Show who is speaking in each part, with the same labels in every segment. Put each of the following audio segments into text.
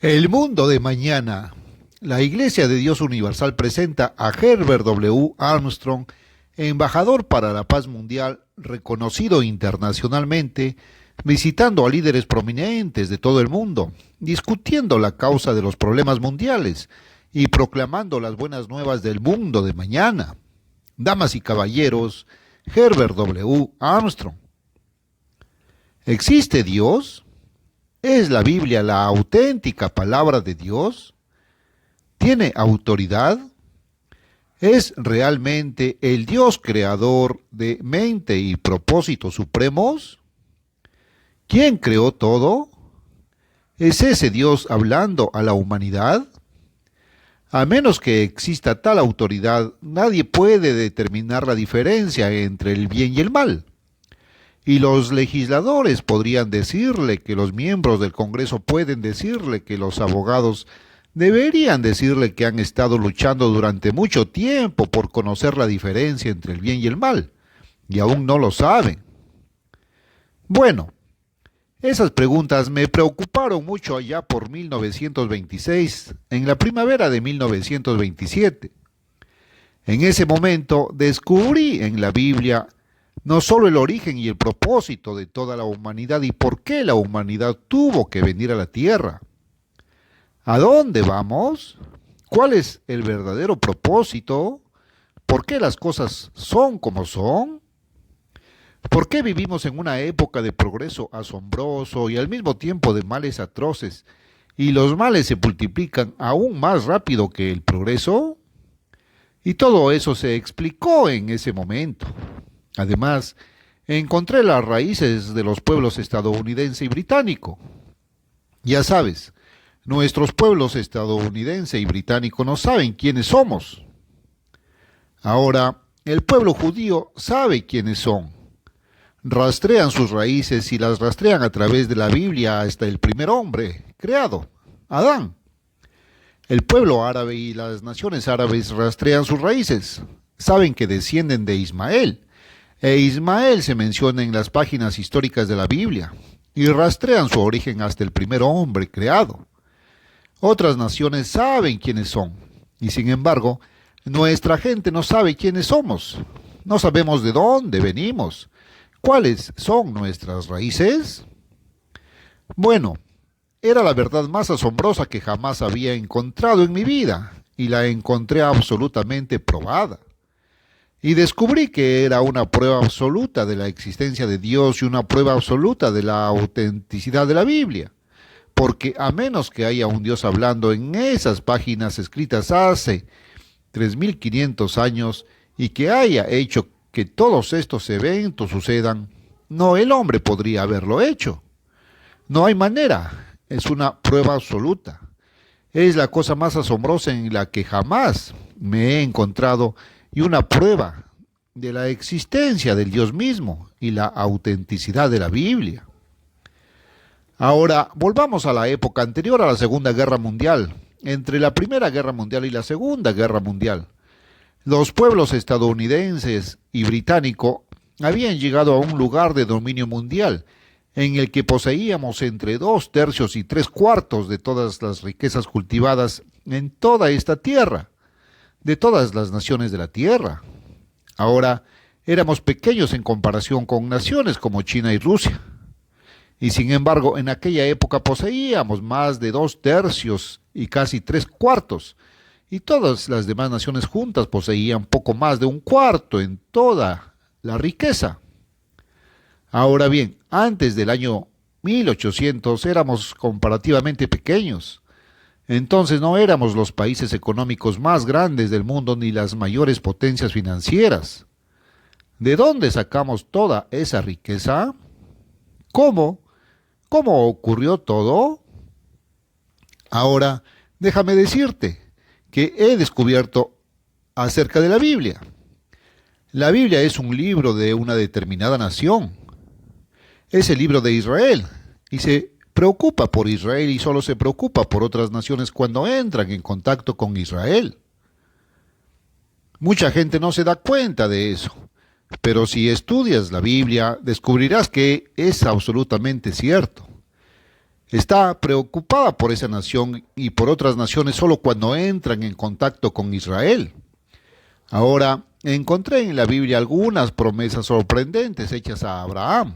Speaker 1: El mundo de mañana. La Iglesia de Dios Universal presenta a Herbert W. Armstrong, embajador para la paz mundial, reconocido internacionalmente, visitando a líderes prominentes de todo el mundo, discutiendo la causa de los problemas mundiales y proclamando las buenas nuevas del mundo de mañana. Damas y caballeros, Herbert W. Armstrong. ¿Existe Dios? ¿Es la Biblia la auténtica palabra de Dios? ¿Tiene autoridad? ¿Es realmente el Dios creador de mente y propósitos supremos? ¿Quién creó todo? ¿Es ese Dios hablando a la humanidad? A menos que exista tal autoridad, nadie puede determinar la diferencia entre el bien y el mal. Y los legisladores podrían decirle que los miembros del Congreso pueden decirle que los abogados deberían decirle que han estado luchando durante mucho tiempo por conocer la diferencia entre el bien y el mal, y aún no lo saben. Bueno, esas preguntas me preocuparon mucho allá por 1926, en la primavera de 1927. En ese momento descubrí en la Biblia no solo el origen y el propósito de toda la humanidad y por qué la humanidad tuvo que venir a la Tierra. ¿A dónde vamos? ¿Cuál es el verdadero propósito? ¿Por qué las cosas son como son? ¿Por qué vivimos en una época de progreso asombroso y al mismo tiempo de males atroces y los males se multiplican aún más rápido que el progreso? Y todo eso se explicó en ese momento. Además, encontré las raíces de los pueblos estadounidense y británico. Ya sabes, nuestros pueblos estadounidense y británico no saben quiénes somos. Ahora, el pueblo judío sabe quiénes son. Rastrean sus raíces y las rastrean a través de la Biblia hasta el primer hombre creado, Adán. El pueblo árabe y las naciones árabes rastrean sus raíces. Saben que descienden de Ismael. E Ismael se menciona en las páginas históricas de la Biblia y rastrean su origen hasta el primer hombre creado. Otras naciones saben quiénes son y sin embargo nuestra gente no sabe quiénes somos. No sabemos de dónde venimos. ¿Cuáles son nuestras raíces? Bueno, era la verdad más asombrosa que jamás había encontrado en mi vida y la encontré absolutamente probada. Y descubrí que era una prueba absoluta de la existencia de Dios y una prueba absoluta de la autenticidad de la Biblia. Porque a menos que haya un Dios hablando en esas páginas escritas hace 3500 años y que haya hecho que todos estos eventos sucedan, no el hombre podría haberlo hecho. No hay manera, es una prueba absoluta. Es la cosa más asombrosa en la que jamás me he encontrado y una prueba de la existencia del Dios mismo y la autenticidad de la Biblia. Ahora, volvamos a la época anterior a la Segunda Guerra Mundial, entre la Primera Guerra Mundial y la Segunda Guerra Mundial. Los pueblos estadounidenses y británico habían llegado a un lugar de dominio mundial en el que poseíamos entre 2/3 y 3/4 de todas las riquezas cultivadas en toda esta tierra, de todas las naciones de la tierra. Ahora éramos pequeños en comparación con naciones como China y Rusia. Y sin embargo, en aquella época poseíamos más de 2/3 y casi 3/4, y todas las demás naciones juntas poseían poco más de 1/4 en toda la riqueza. Ahora bien, antes del año 1800 éramos comparativamente pequeños. Entonces no éramos los países económicos más grandes del mundo ni las mayores potencias financieras. ¿De dónde sacamos toda esa riqueza? ¿Cómo? ¿Cómo ocurrió todo? Ahora, déjame decirte que he descubierto acerca de la Biblia. La Biblia es un libro de una determinada nación. Es el libro de Israel y se preocupa por Israel y solo se preocupa por otras naciones cuando entran en contacto con Israel. Mucha gente no se da cuenta de eso, pero si estudias la Biblia descubrirás que es absolutamente cierto. Está preocupada por esa nación y por otras naciones solo cuando entran en contacto con Israel. Ahora, encontré en la Biblia algunas promesas sorprendentes hechas a Abraham.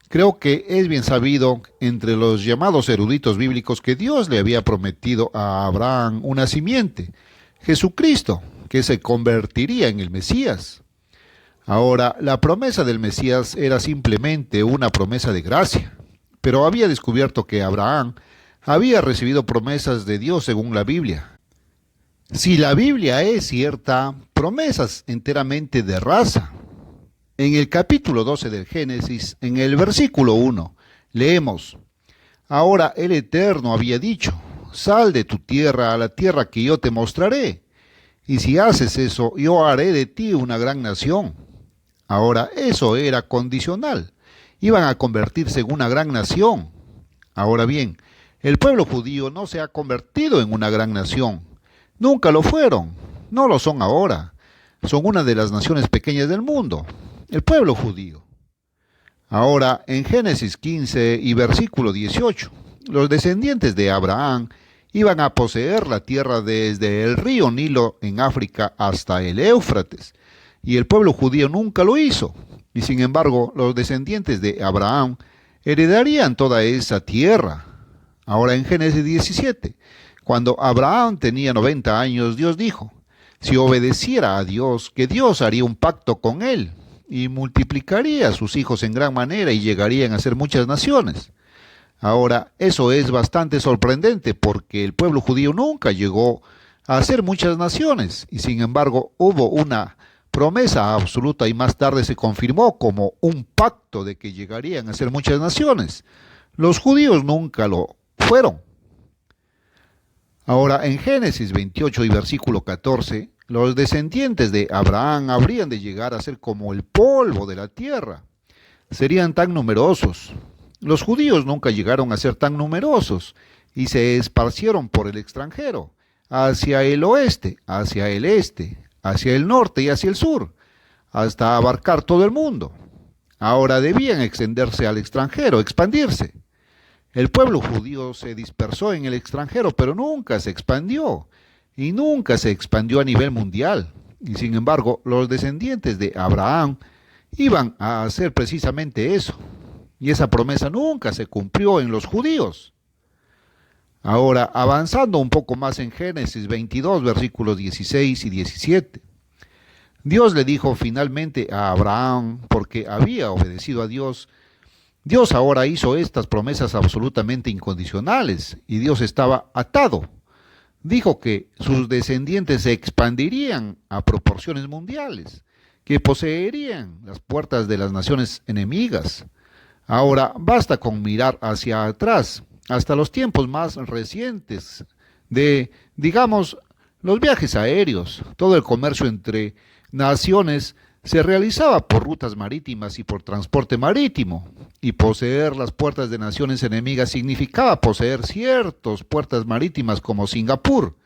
Speaker 1: Creo que es bien sabido entre los llamados eruditos bíblicos que Dios le había prometido a Abraham una simiente, Jesucristo, que se convertiría en el Mesías. Ahora, la promesa del Mesías era simplemente una promesa de gracia, pero había descubierto que Abraham había recibido promesas de Dios según la Biblia. Si la Biblia es cierta, promesas enteramente de raza. En el capítulo 12 del Génesis, en el versículo 1, leemos: Ahora el Eterno había dicho, sal de tu tierra a la tierra que yo te mostraré, y si haces eso, yo haré de ti una gran nación. Ahora eso era condicional, iban a convertirse en una gran nación. Ahora bien, el pueblo judío no se ha convertido en una gran nación, nunca lo fueron, no lo son ahora, son una de las naciones pequeñas del mundo, el pueblo judío. Ahora, en Génesis 15 y versículo 18, los descendientes de Abraham iban a poseer la tierra desde el río Nilo en África hasta el Éufrates, y el pueblo judío nunca lo hizo. Y sin embargo, los descendientes de Abraham heredarían toda esa tierra. Ahora en Génesis 17, cuando Abraham tenía 90 años, Dios dijo, si obedeciera a Dios, que Dios haría un pacto con él y multiplicaría a sus hijos en gran manera y llegarían a ser muchas naciones. Ahora, eso es bastante sorprendente porque el pueblo judío nunca llegó a ser muchas naciones y sin embargo hubo una promesa absoluta y más tarde se confirmó como un pacto de que llegarían a ser muchas naciones. Los judíos nunca lo fueron. Ahora, en Génesis 28 y versículo 14, los descendientes de Abraham habrían de llegar a ser como el polvo de la tierra. Serían tan numerosos. Los judíos nunca llegaron a ser tan numerosos y se esparcieron por el extranjero, hacia el oeste, hacia el este, hacia el norte y hacia el sur, hasta abarcar todo el mundo. Ahora debían extenderse al extranjero, expandirse. El pueblo judío se dispersó en el extranjero, pero nunca se expandió, y nunca se expandió a nivel mundial. Y sin embargo, los descendientes de Abraham iban a hacer precisamente eso. Y esa promesa nunca se cumplió en los judíos. Ahora, avanzando un poco más en Génesis 22, versículos 16 y 17. Dios le dijo finalmente a Abraham, porque había obedecido a Dios, Dios ahora hizo estas promesas absolutamente incondicionales y Dios estaba atado. Dijo que sus descendientes se expandirían a proporciones mundiales, que poseerían las puertas de las naciones enemigas. Ahora basta con mirar hacia atrás, hasta los tiempos más recientes de, digamos, los viajes aéreos. Todo el comercio entre naciones se realizaba por rutas marítimas y por transporte marítimo, y poseer las puertas de naciones enemigas significaba poseer ciertas puertas marítimas como Singapur,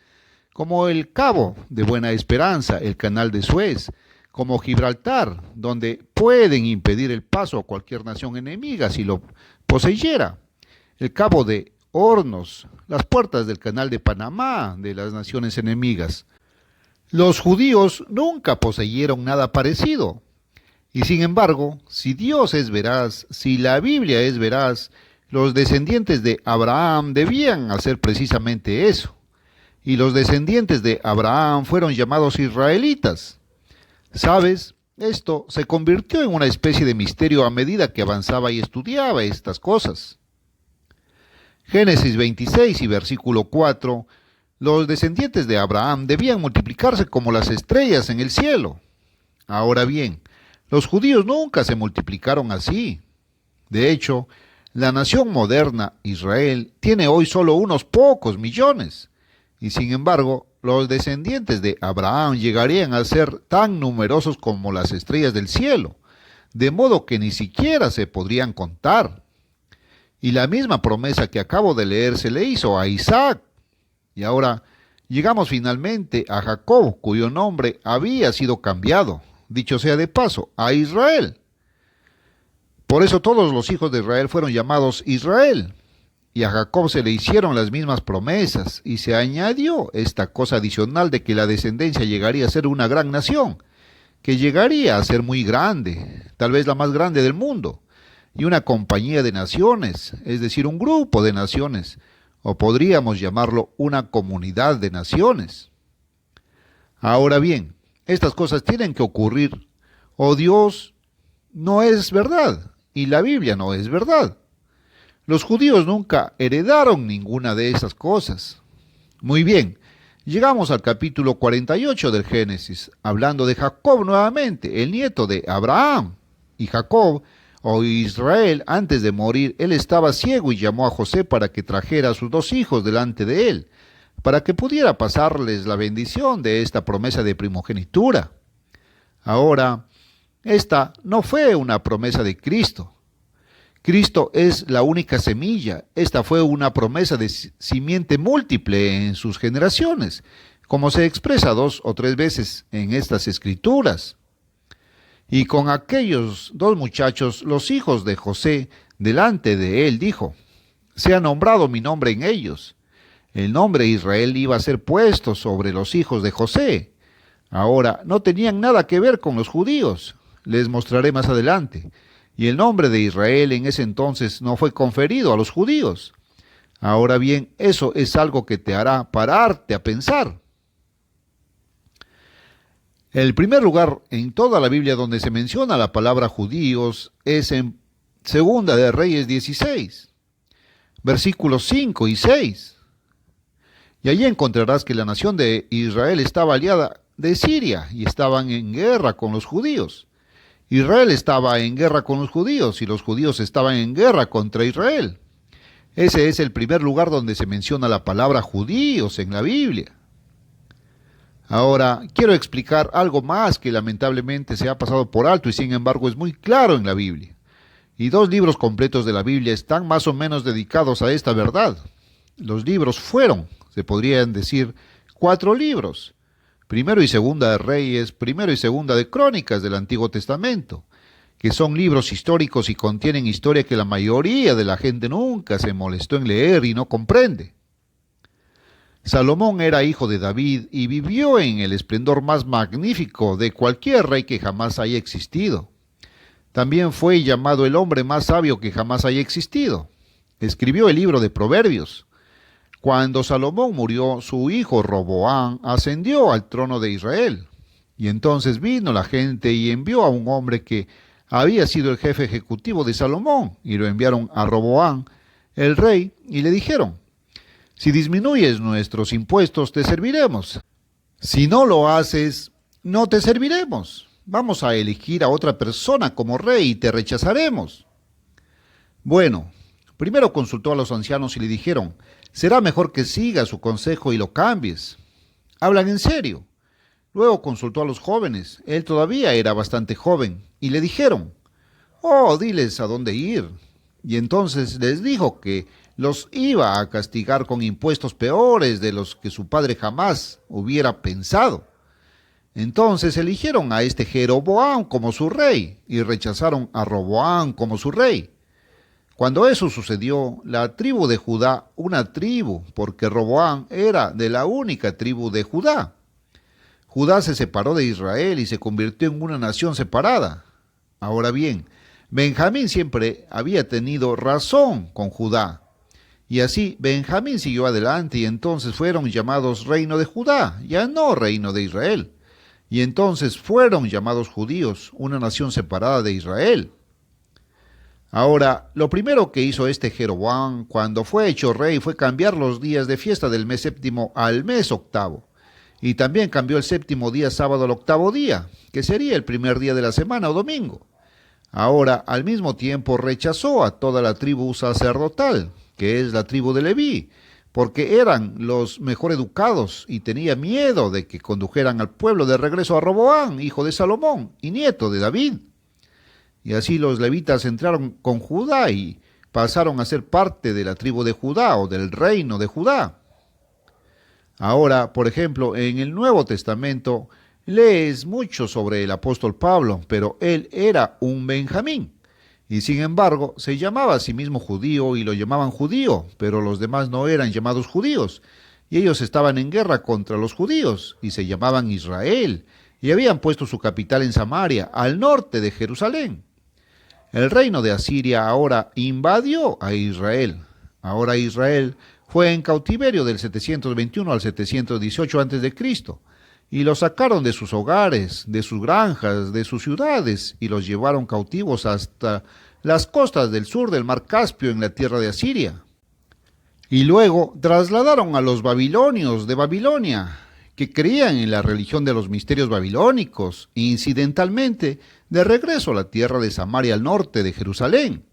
Speaker 1: como el Cabo de Buena Esperanza, el Canal de Suez, como Gibraltar, donde pueden impedir el paso a cualquier nación enemiga si lo poseyera, el Cabo de Hornos, las puertas del Canal de Panamá de las naciones enemigas. Los judíos nunca poseyeron nada parecido. Y sin embargo, si Dios es veraz, si la Biblia es veraz, los descendientes de Abraham debían hacer precisamente eso. Y los descendientes de Abraham fueron llamados israelitas. ¿Sabes? Esto se convirtió en una especie de misterio a medida que avanzaba y estudiaba estas cosas. Génesis 26 y versículo 4. Los descendientes de Abraham debían multiplicarse como las estrellas en el cielo. Ahora bien, los judíos nunca se multiplicaron así. De hecho, la nación moderna, Israel, tiene hoy solo unos pocos millones. Y sin embargo, los descendientes de Abraham llegarían a ser tan numerosos como las estrellas del cielo, de modo que ni siquiera se podrían contar. Y la misma promesa que acabo de leer se le hizo a Isaac. Y ahora llegamos finalmente a Jacob, cuyo nombre había sido cambiado, dicho sea de paso, a Israel. Por eso todos los hijos de Israel fueron llamados Israel. y a Jacob se le hicieron las mismas promesas, y se añadió esta cosa adicional de que la descendencia llegaría a ser una gran nación, que llegaría a ser muy grande, tal vez la más grande del mundo, y una compañía de naciones, es decir, un grupo de naciones, o podríamos llamarlo una comunidad de naciones. Ahora bien, estas cosas tienen que ocurrir, o Dios no es verdad, y la Biblia no es verdad. Los judíos nunca heredaron ninguna de esas cosas. Muy bien, llegamos al capítulo 48 del Génesis, hablando de Jacob nuevamente, el nieto de Abraham. Y Jacob, o Israel, antes de morir, él estaba ciego y llamó a José para que trajera a sus dos hijos delante de él, para que pudiera pasarles la bendición de esta promesa de primogenitura. Ahora, esta no fue una promesa de Cristo. Cristo es la única semilla. Esta fue una promesa de simiente múltiple en sus generaciones, como se expresa 2 o 3 veces en estas escrituras. Y con aquellos dos muchachos, los hijos de José, delante de él, dijo: «Se ha nombrado mi nombre en ellos». El nombre Israel iba a ser puesto sobre los hijos de José. Ahora, no tenían nada que ver con los judíos. Les mostraré más adelante. Y el nombre de Israel en ese entonces no fue conferido a los judíos. Ahora bien, eso es algo que te hará pararte a pensar. El primer lugar en toda la Biblia donde se menciona la palabra judíos es en Segunda de Reyes 16, versículos 5 y 6. Y allí encontrarás que la nación de Israel estaba aliada de Siria y estaban en guerra con los judíos. Israel estaba en guerra con los judíos y los judíos estaban en guerra contra Israel. Ese es el primer lugar donde se menciona la palabra judíos en la Biblia. Ahora, quiero explicar algo más que lamentablemente se ha pasado por alto y sin embargo es muy claro en la Biblia. Y 2 libros completos de la Biblia están más o menos dedicados a esta verdad. Los libros fueron, se podrían decir, 4 libros. Primero y Segunda de Reyes, Primero y Segunda de Crónicas del Antiguo Testamento, que son libros históricos y contienen historia que la mayoría de la gente nunca se molestó en leer y no comprende. Salomón era hijo de David y vivió en el esplendor más magnífico de cualquier rey que jamás haya existido. También fue llamado el hombre más sabio que jamás haya existido. Escribió el libro de Proverbios. Cuando Salomón murió, su hijo Roboam ascendió al trono de Israel. Y entonces vino la gente y envió a un hombre que había sido el jefe ejecutivo de Salomón, y lo enviaron a Roboam, el rey, y le dijeron: «Si disminuyes nuestros impuestos, te serviremos. Si no lo haces, no te serviremos. Vamos a elegir a otra persona como rey y te rechazaremos». Bueno, primero consultó a los ancianos y le dijeron: «Será mejor que sigas su consejo y lo cambies. Hablan en serio». Luego consultó a los jóvenes. Él todavía era bastante joven. Y le dijeron: «Oh, diles a dónde ir». Y entonces les dijo que los iba a castigar con impuestos peores de los que su padre jamás hubiera pensado. Entonces eligieron a este Jeroboam como su rey y rechazaron a Roboam como su rey. Cuando eso sucedió, la tribu de Judá, una tribu, porque Roboam era de la única tribu de Judá. Judá se separó de Israel y se convirtió en una nación separada. Ahora bien, Benjamín siempre había tenido razón con Judá. Y así Benjamín siguió adelante y entonces fueron llamados reino de Judá, ya no reino de Israel. Y entonces fueron llamados judíos, una nación separada de Israel. Ahora, lo primero que hizo este Jeroboam cuando fue hecho rey fue cambiar los días de fiesta del mes séptimo al mes octavo. Y también cambió el séptimo día sábado al octavo día, que sería el primer día de la semana o domingo. Ahora, al mismo tiempo, rechazó a toda la tribu sacerdotal, que es la tribu de Leví, porque eran los mejor educados y tenía miedo de que condujeran al pueblo de regreso a Roboam, hijo de Salomón y nieto de David. Y así los levitas entraron con Judá y pasaron a ser parte de la tribu de Judá o del reino de Judá. Ahora, por ejemplo, en el Nuevo Testamento lees mucho sobre el apóstol Pablo, pero él era un Benjamín. Y sin embargo, se llamaba a sí mismo judío y lo llamaban judío, pero los demás no eran llamados judíos. Y ellos estaban en guerra contra los judíos y se llamaban Israel, y habían puesto su capital en Samaria, al norte de Jerusalén. El reino de Asiria ahora invadió a Israel. Ahora Israel fue en cautiverio del 721 al 718 a.C., y los sacaron de sus hogares, de sus granjas, de sus ciudades, y los llevaron cautivos hasta las costas del sur del mar Caspio en la tierra de Asiria. Y luego trasladaron a los babilonios de Babilonia, que creían en la religión de los misterios babilónicos, e incidentalmente de regreso a la tierra de Samaria al norte de Jerusalén.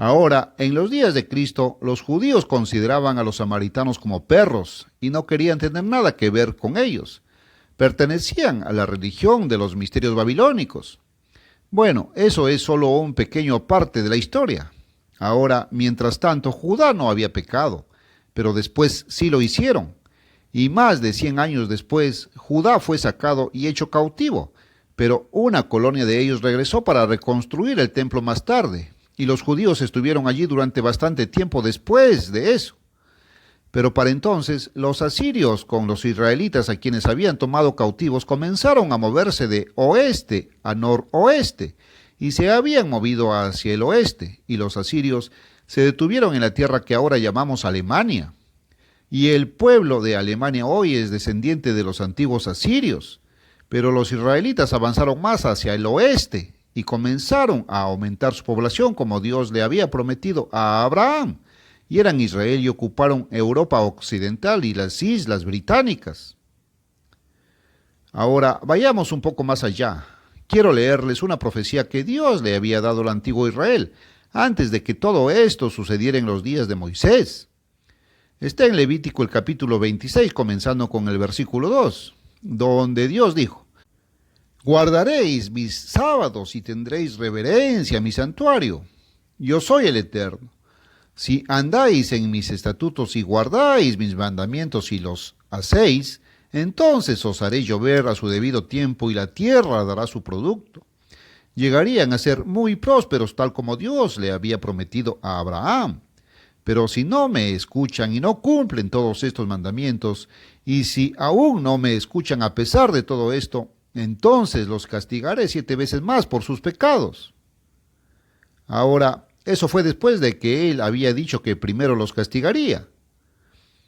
Speaker 1: Ahora, en los días de Cristo, los judíos consideraban a los samaritanos como perros y no querían tener nada que ver con ellos. Pertenecían a la religión de los misterios babilónicos. Bueno, eso es solo un pequeño parte de la historia. Ahora, mientras tanto, Judá no había pecado, pero después sí lo hicieron. Y más de 100 años después, Judá fue sacado y hecho cautivo, pero una colonia de ellos regresó para reconstruir el templo más tarde. Y los judíos estuvieron allí durante bastante tiempo después de eso. Pero para entonces, los asirios con los israelitas a quienes habían tomado cautivos comenzaron a moverse de oeste a noroeste y se habían movido hacia el oeste, y los asirios se detuvieron en la tierra que ahora llamamos Alemania. Y el pueblo de Alemania hoy es descendiente de los antiguos asirios, pero los israelitas avanzaron más hacia el oeste y comenzaron a aumentar su población como Dios le había prometido a Abraham, y eran Israel y ocuparon Europa occidental y las islas británicas. Ahora vayamos un poco más allá. Quiero leerles una profecía que Dios le había dado al antiguo Israel antes de que todo esto sucediera en los días de Moisés. Está en Levítico el capítulo 26, comenzando con el versículo 2, donde Dios dijo: guardaréis mis sábados y tendréis reverencia a mi santuario. Yo soy el Eterno. Si andáis en mis estatutos y guardáis mis mandamientos y los hacéis, entonces os haré llover a su debido tiempo y la tierra dará su producto. Llegarían a ser muy prósperos tal como Dios le había prometido a Abraham. Pero si no me escuchan y no cumplen todos estos mandamientos, y si aún no me escuchan a pesar de todo esto, entonces los castigaré 7 veces más por sus pecados. Ahora, eso fue después de que él había dicho que primero los castigaría.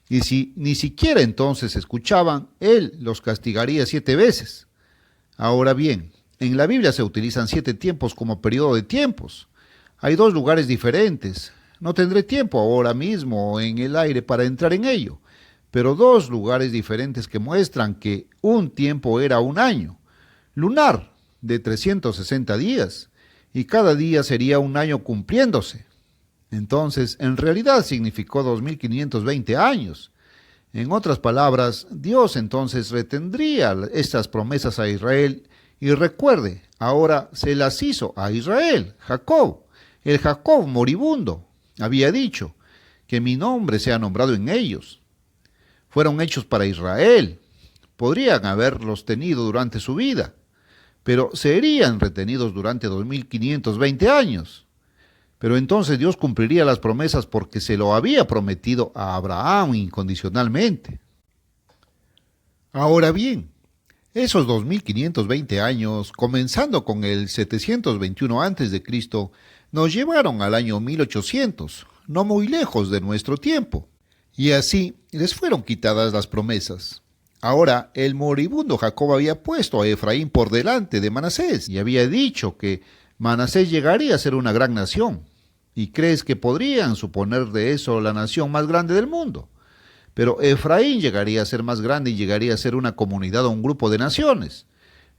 Speaker 1: Y si ni siquiera entonces escuchaban, él los castigaría 7 veces. Ahora bien, en la Biblia se utilizan 7 tiempos como periodo de tiempos. Hay 2 lugares diferentes. No tendré tiempo ahora mismo en el aire para entrar en ello, pero 2 lugares diferentes que muestran que un tiempo era un año lunar de 360 días, y cada día sería un año cumpliéndose. Entonces, en realidad significó 2520 años. En otras palabras, Dios entonces retendría estas promesas a Israel, y recuerde, ahora se las hizo a Israel, Jacob, el Jacob moribundo. Había dicho que mi nombre sea nombrado en ellos. Fueron hechos para Israel. Podrían haberlos tenido durante su vida, pero serían retenidos durante 2520 años. Pero entonces Dios cumpliría las promesas porque se lo había prometido a Abraham incondicionalmente. Ahora bien, esos 2520 años, comenzando con el 721 a.C., nos llevaron al año 1800, no muy lejos de nuestro tiempo, y así les fueron quitadas las promesas. Ahora, el moribundo Jacob había puesto a Efraín por delante de Manasés y había dicho que Manasés llegaría a ser una gran nación. ¿Y crees que podrían suponer de eso la nación más grande del mundo? Pero Efraín llegaría a ser más grande y llegaría a ser una comunidad o un grupo de naciones.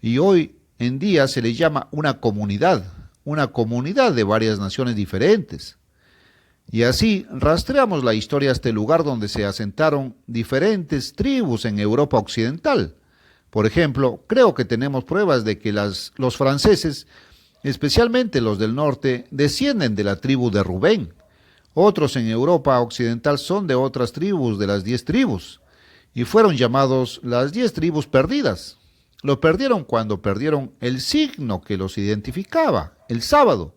Speaker 1: Y hoy en día se le llama una comunidad de varias naciones diferentes. Y así rastreamos la historia hasta el lugar donde se asentaron diferentes tribus en Europa occidental. Por ejemplo, creo que tenemos pruebas de que los franceses, especialmente los del norte, descienden de la tribu de Rubén. Otros en Europa occidental son de otras tribus, de las 10 tribus, y fueron llamados las 10 tribus perdidas. Lo perdieron cuando perdieron el signo que los identificaba, el sábado.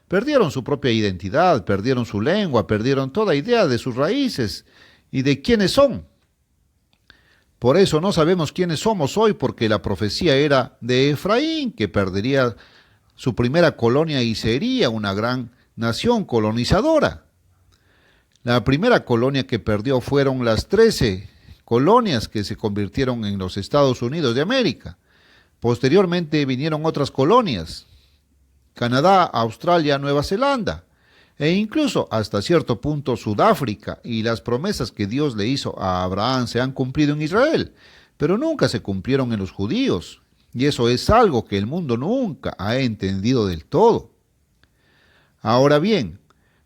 Speaker 1: Perdieron su propia identidad, perdieron su lengua, perdieron toda idea de sus raíces y de quiénes son. Por eso no sabemos quiénes somos hoy, porque la profecía era de Efraín, que perdería su primera colonia y sería una gran nación colonizadora. La primera colonia que perdió fueron las 13 colonias que se convirtieron en los Estados Unidos de América. Posteriormente vinieron otras colonias, Canadá, Australia, Nueva Zelanda, e incluso hasta cierto punto Sudáfrica, y las promesas que Dios le hizo a Abraham se han cumplido en Israel, pero nunca se cumplieron en los judíos, y eso es algo que el mundo nunca ha entendido del todo. Ahora bien,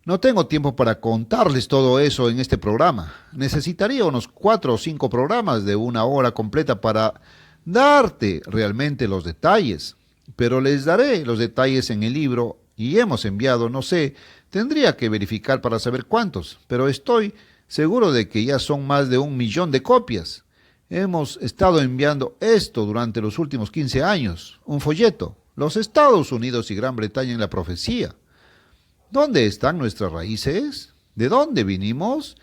Speaker 1: no tengo tiempo para contarles todo eso en este programa. Necesitaría unos 4 o 5 programas de 1 hora completa para darte realmente los detalles, pero les daré los detalles en el libro y hemos enviado, no sé, tendría que verificar para saber cuántos, pero estoy seguro de que ya son más de 1 millón de copias. Hemos estado enviando esto durante los últimos 15 años, un folleto, los Estados Unidos y Gran Bretaña en la profecía. ¿Dónde están nuestras raíces? ¿De dónde vinimos?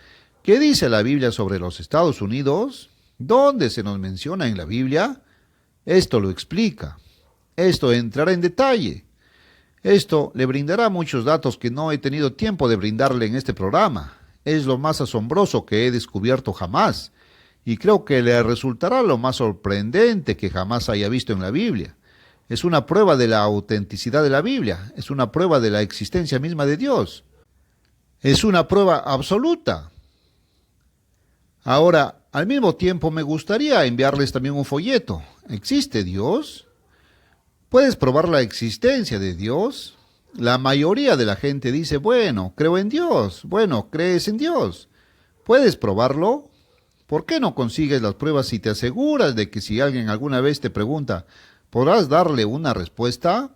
Speaker 1: ¿Qué dice la Biblia sobre los Estados Unidos? ¿Dónde se nos menciona en la Biblia? Esto lo explica. Esto entrará en detalle. Esto le brindará muchos datos que no he tenido tiempo de brindarle en este programa. Es lo más asombroso que he descubierto jamás, y creo que le resultará lo más sorprendente que jamás haya visto en la Biblia. Es una prueba de la autenticidad de la Biblia, es una prueba de la existencia misma de Dios. Es una prueba absoluta. Ahora, al mismo tiempo me gustaría enviarles también un folleto. ¿Existe Dios? ¿Puedes probar la existencia de Dios? La mayoría de la gente dice, bueno, creo en Dios. Bueno, ¿crees en Dios? ¿Puedes probarlo? ¿Por qué no consigues las pruebas si te aseguras de que si alguien alguna vez te pregunta, ¿podrás darle una respuesta?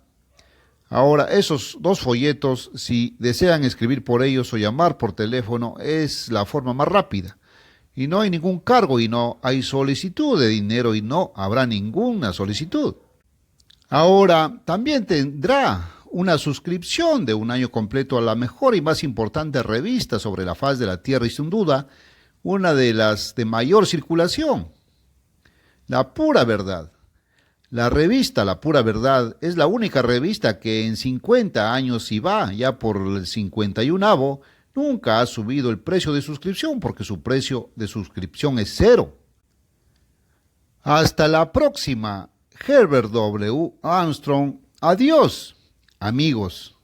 Speaker 1: Ahora, esos 2 folletos, si desean escribir por ellos o llamar por teléfono, es la forma más rápida. Y no hay ningún cargo y no hay solicitud de dinero y no habrá ninguna solicitud. Ahora, también tendrá una suscripción de 1 año completo a la mejor y más importante revista sobre la faz de la Tierra y sin duda, una de las de mayor circulación, La Pura Verdad. La revista La Pura Verdad es la única revista que en 50 años, y va ya por el 51avo, nunca ha subido el precio de suscripción porque su precio de suscripción es 0. Hasta la próxima. Herbert W. Armstrong. Adiós, amigos.